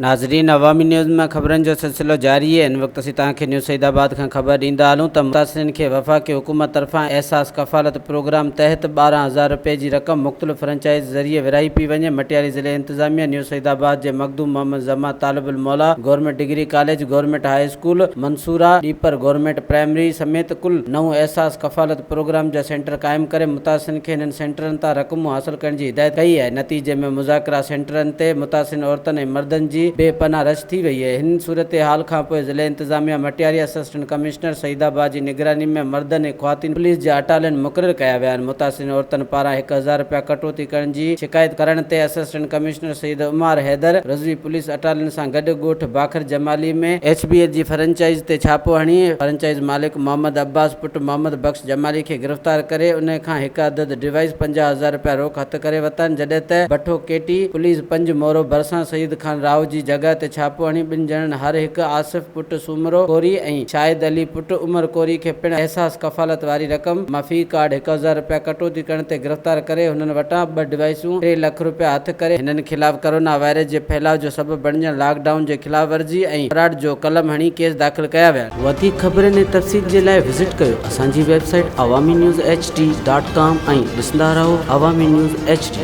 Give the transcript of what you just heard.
नाज़रीन, अवामी न्यूज़ में ख़बरनि जो सिलसिलो जारी है। इन वक्त असीं तव्हांखे न्यूज़ सईदाबाद खां ख़बर ॾींदा हलूं त मुतासिरनि खे वफ़ाक़ी हुकूमत तरफ़ां एहसास कफ़ालत प्रोग्राम तहत 12,000 रुपए जी रक़म मुख़्तलिफ़ फ्रेंचाइज़ ज़रिए विरहाई पई वञे। मटियाली ज़िले इंतज़ामिया न्यूज़ सईदाबाद जे Makhdoom Mohammad Zama Talibul Maula government degree college, government high school Mansoora, ॾीपर गवर्नमेंट प्राइमरी समेत कुल 9 एहसास कफ़ालत प्रोग्राम जा सेंटर क़ाइमु करे मुतासिरनि खे हिननि सेंटरनि तां रक़मूं हासिल करण जी हिदायत कई आहे। नतीजे में मुज़ाकरा सेंटरनि ते मुतासिर औरतुनि ऐं मर्दनि जी बेपनाह रश थी वई है। हिन सूरत हाल खां पोइ ज़िले इंतज़ामिया मटियाली असिस्टेंट कमिश्नर सईदाबाद जी निगरानी में मर्दनि ऐं ख़्वातीन पुलिस जा अटालियन मुक़ररु कया विया आहिनि। मुतासिर औरतुनि पारां 1,000 रुपया कटौती करण जी शिकायत करण ते assistant commissioner Saeed Umar Haider Rizvi police battalion सां गॾु ॻोठ बाखर जमाली में HBL जी फ्रेंचाइज़ ते छापो हणी फ्रेंचाइज़ मालिक मोहम्मद अब्बास पुट मोहम्मद बख्श जमाली खे गिरफ़्तार करे उन खां हिकु अदद डिवाइस 50,000 रुपया रोक हथ करे वरिता। जॾहिं त भठो केटी पुलिस 5 मोरो भरिसां सईद खान राव जी जॻह ते छापो हणी 2 ॼणनि हर हिकु आसिफ पुट सूमरो कोरी ऐं शाहिद अली पुट उमर कोरी खे पिण एहसास कफ़ालत वारी रक़म माफ़ी कार्ड 1,000 रुपया कटौती करण ते गिरफ़्तार करे हुननि वटां 2 डिवाइसूं 3 लाख रुपया हथ करे हिननि ख़िलाफ़ कोरोना वायरस जे फैलाव जो सबबु बणिजण लॉकडाउन जे ख़िलाफ़ वर्जी ऐं फ्रॉड जो कलम हणी केस दाख़िल कया विया। वधीक ख़बरनि ऐं तफ़सील जे लाइ विज़िट कयो असांजी वेबसाइट awamiNewsHD.com ऐं ॾिसंदा रहो अवामी न्यूज़ HD।